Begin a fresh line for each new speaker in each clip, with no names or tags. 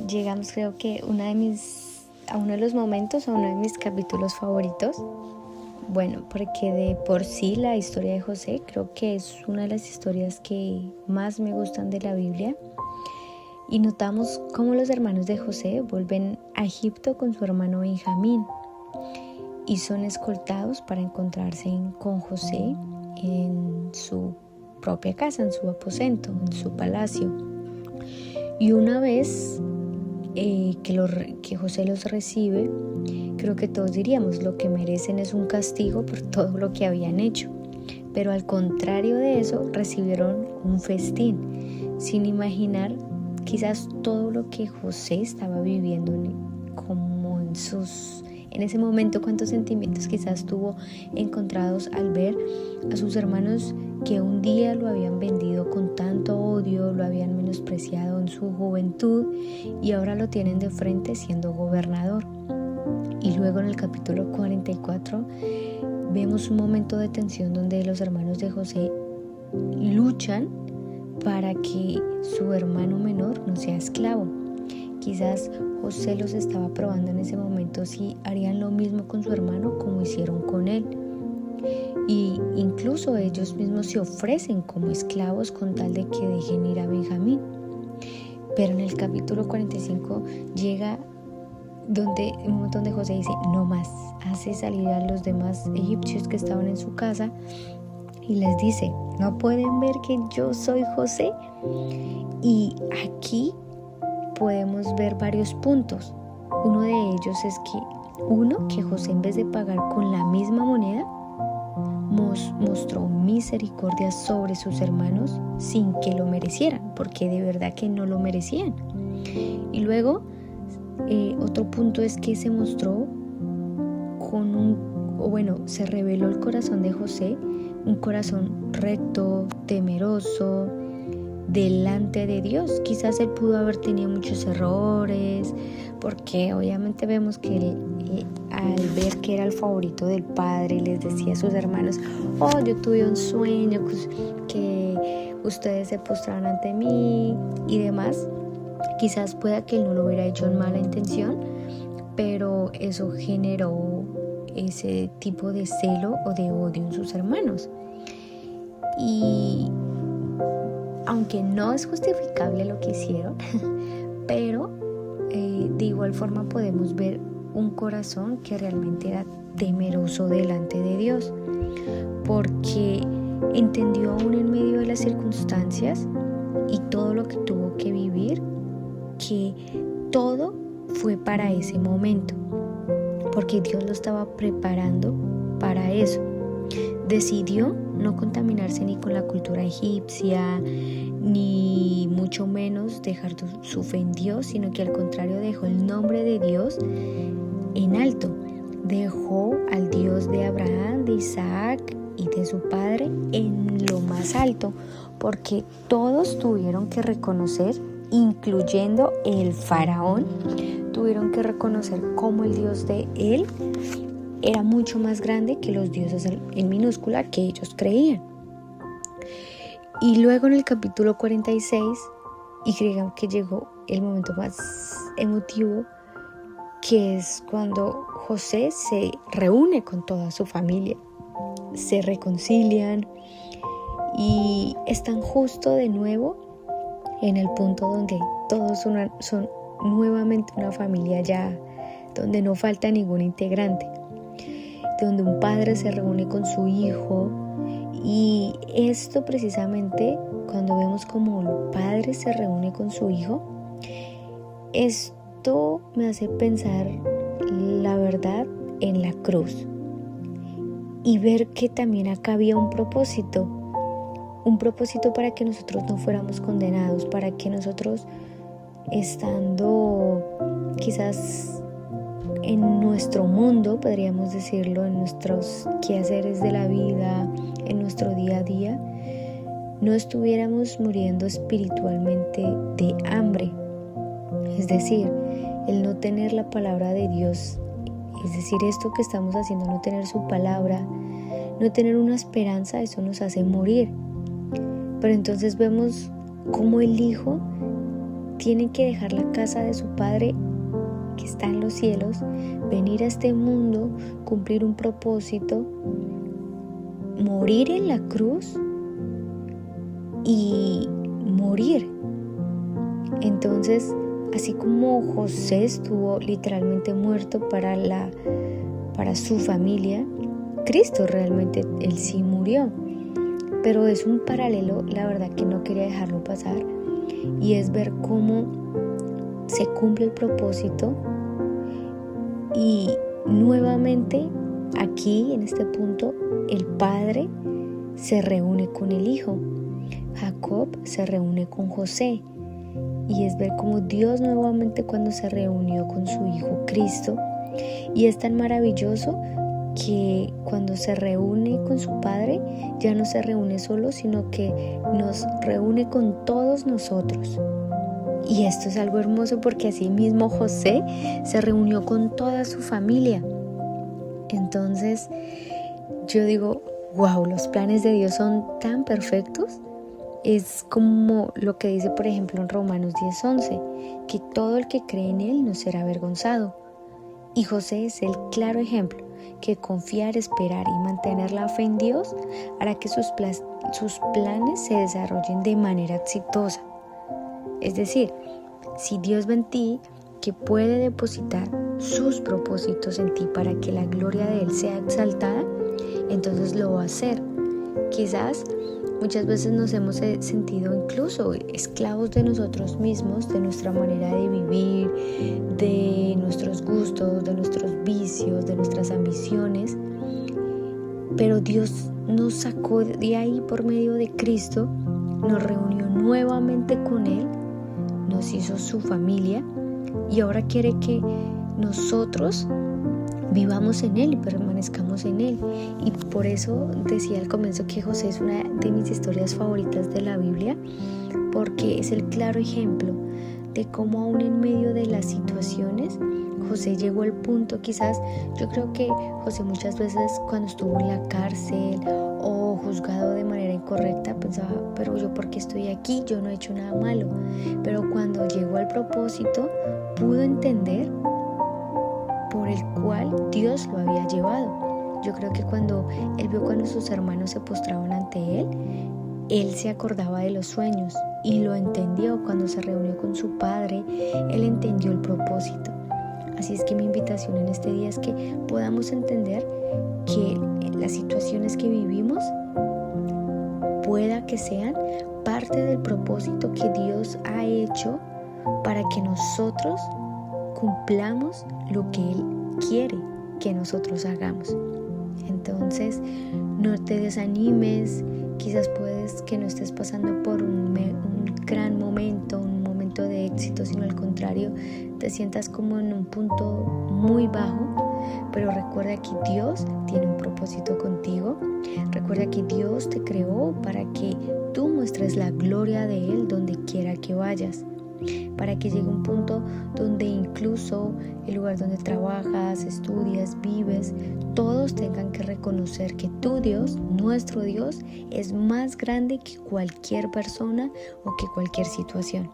llegamos, creo que a uno de los momentos, a uno de mis capítulos favoritos. Bueno, porque de por sí la historia de José creo que es una de las historias que más me gustan de la Biblia. Y notamos cómo los hermanos de José vuelven a Egipto con su hermano Benjamín y son escoltados para encontrarse con José en su propia casa, en su aposento, en su palacio. Y una vez que José los recibe, creo que todos diríamos lo que merecen es un castigo por todo lo que habían hecho. Pero al contrario de eso, recibieron un festín, sin imaginar quizás todo lo que José estaba viviendo como en ese momento, cuántos sentimientos quizás tuvo encontrados al ver a sus hermanos que un día lo habían vendido con tanto odio, lo habían menospreciado en su juventud y ahora lo tienen de frente siendo gobernador. Y luego en el capítulo 44 vemos un momento de tensión donde los hermanos de José luchan para que su hermano menor no sea esclavo. Quizás José los estaba probando en ese momento si harían lo mismo con su hermano como hicieron con él. Y incluso ellos mismos se ofrecen como esclavos con tal de que dejen ir a Benjamín. Pero en el capítulo 45 llega un momento donde José dice, no más, hace salir a los demás egipcios que estaban en su casa y les dice, ¿no pueden ver que yo soy José? Y aquí podemos ver varios puntos. Uno de ellos es que José, en vez de pagar con la misma moneda, mostró misericordia sobre sus hermanos sin que lo merecieran, porque de verdad que no lo merecían. Y luego otro punto es que se mostró se reveló el corazón de José, un corazón recto, temeroso, delante de Dios. Quizás él pudo haber tenido muchos errores, porque obviamente vemos que él, al ver que era el favorito del padre, les decía a sus hermanos, yo tuve un sueño, que ustedes se postraron ante mí y demás. Quizás pueda que él no lo hubiera hecho en mala intención, pero eso generó ese tipo de celo o de odio en sus hermanos. Y aunque no es justificable lo que hicieron, pero de igual forma podemos ver un corazón que realmente era temeroso delante de Dios, porque entendió aún en medio de las circunstancias y todo lo que tuvo que vivir, que todo fue para ese momento, porque Dios lo estaba preparando para eso. Decidió no contaminarse ni con la cultura egipcia, ni mucho menos dejar su fe en Dios, sino que al contrario dejó el nombre de Dios en alto. Dejó al Dios de Abraham, de Isaac y de su padre en lo más alto, porque todos tuvieron que reconocer, incluyendo el faraón, tuvieron que reconocer cómo el Dios de él era mucho más grande que los dioses en minúscula que ellos creían. Y luego en el capítulo 46, y creo que llegó el momento más emotivo, que es cuando José se reúne con toda su familia, se reconcilian y están justo de nuevo en el punto donde todos son nuevamente una familia ya, donde no falta ningún integrante, donde un padre se reúne con su hijo. Y esto precisamente, cuando vemos como el padre se reúne con su hijo, esto me hace pensar, la verdad, en la cruz y ver que también acá había un propósito para que nosotros no fuéramos condenados, para que nosotros, estando quizás en nuestro mundo, podríamos decirlo, en nuestros quehaceres de la vida, en nuestro día a día, no estuviéramos muriendo espiritualmente de hambre. Es decir, el no tener la palabra de Dios, es decir, esto que estamos haciendo, no tener su palabra, no tener una esperanza, eso nos hace morir. Pero entonces vemos cómo el Hijo tiene que dejar la casa de su Padre que está en los cielos, venir a este mundo, cumplir un propósito, morir en la cruz y morir. Entonces, así como José estuvo literalmente muerto para su familia, Cristo realmente, él sí murió. Pero es un paralelo, la verdad que no quería dejarlo pasar, y es ver cómo se cumple el propósito y nuevamente aquí en este punto el Padre se reúne con el Hijo. Jacob se reúne con José y es ver cómo Dios nuevamente cuando se reunió con su Hijo Cristo, y es tan maravilloso que cuando se reúne con su Padre ya no se reúne solo, sino que nos reúne con todos nosotros. Y esto es algo hermoso porque así mismo José se reunió con toda su familia. Entonces yo digo, wow, los planes de Dios son tan perfectos. Es como lo que dice por ejemplo en Romanos 10:11, que todo el que cree en Él no será avergonzado. Y José es el claro ejemplo que confiar, esperar y mantener la fe en Dios hará que sus planes se desarrollen de manera exitosa. Es decir, si Dios ve en ti que puede depositar sus propósitos en ti para que la gloria de Él sea exaltada, entonces lo va a hacer. Quizás muchas veces nos hemos sentido incluso esclavos de nosotros mismos, de nuestra manera de vivir, de nuestros gustos, de nuestros vicios, de nuestras ambiciones. Pero Dios nos sacó de ahí por medio de Cristo, nos reunió nuevamente con Él, nos hizo su familia y ahora quiere que nosotros vivamos en Él y permanezcamos en Él. Y por eso decía al comienzo que José es una de mis historias favoritas de la Biblia, porque es el claro ejemplo de cómo aún en medio de las situaciones José llegó al punto. Quizás yo creo que José muchas veces cuando estuvo en la cárcel o juzgado de manera incorrecta pensaba, pero yo ¿por qué estoy aquí? Yo no he hecho nada malo. Pero cuando llegó al propósito pudo entender por el cual Dios lo había llevado. Yo creo que cuando él vio cuando sus hermanos se postraban ante él se acordaba de los sueños y lo entendió. Cuando se reunió con su padre, él entendió el propósito. Así es que mi invitación en este día es que podamos entender que las situaciones que vivimos pueda que sean parte del propósito que Dios ha hecho para que nosotros cumplamos lo que Él quiere que nosotros hagamos. Entonces, no te desanimes. Quizás puedes que no estés pasando por un gran momento, un momento de éxito, sino al contrario, te sientas como en un punto muy bajo. Pero recuerda que Dios tiene un propósito contigo. Recuerda que Dios te creó para que tú muestres la gloria de Él donde quiera que vayas. Para que llegue un punto donde incluso el lugar donde trabajas, estudias, vives, todos tengan que reconocer que tu Dios, nuestro Dios, es más grande que cualquier persona o que cualquier situación.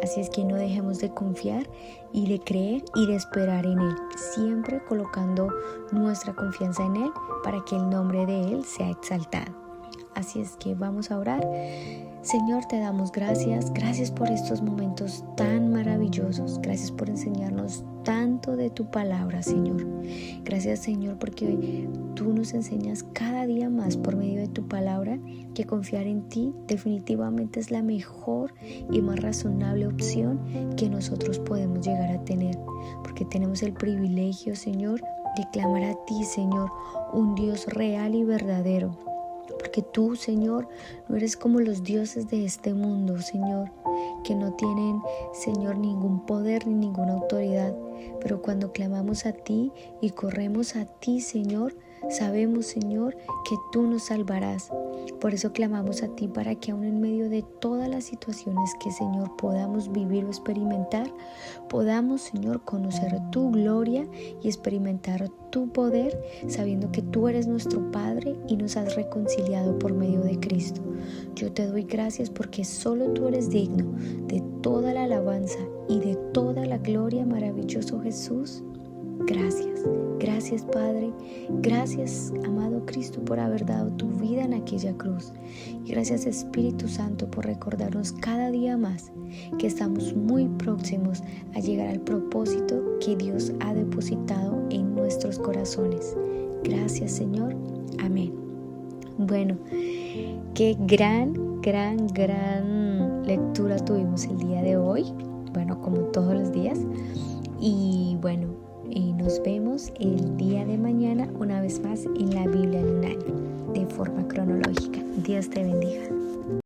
Así es que no dejemos de confiar y de creer y de esperar en Él, siempre colocando nuestra confianza en Él para que el nombre de Él sea exaltado. Así es que vamos a orar. Señor, te damos gracias. Gracias por estos momentos tan maravillosos. Gracias por enseñarnos tanto de tu palabra, Señor. Gracias, Señor, porque tú nos enseñas cada día más por medio de tu palabra que confiar en ti definitivamente es la mejor y más razonable opción que nosotros podemos llegar a tener. Porque tenemos el privilegio, Señor, de clamar a ti, Señor, un Dios real y verdadero. Porque tú, Señor, no eres como los dioses de este mundo, Señor, que no tienen, Señor, ningún poder ni ninguna autoridad. Pero cuando clamamos a ti y corremos a ti, Señor, sabemos, Señor, que tú nos salvarás. Por eso clamamos a ti para que aún en medio de todas las situaciones que, Señor, podamos vivir o experimentar, podamos, Señor, conocer tu gloria y experimentar tu poder, sabiendo que tú eres nuestro Padre y nos has reconciliado por medio de Cristo. Yo te doy gracias porque solo tú eres digno de toda la alabanza y de toda la gloria, maravilloso Jesús. Gracias, gracias Padre, gracias amado Cristo por haber dado tu vida en aquella cruz. Y gracias Espíritu Santo por recordarnos cada día más que estamos muy próximos a llegar al propósito que Dios ha depositado en nuestros corazones. Gracias Señor, amén. Bueno, qué gran lectura tuvimos el día de hoy, bueno, como todos los días. Y bueno, nos vemos el día de mañana una vez más en la Biblia en un año, de forma cronológica. Dios te bendiga.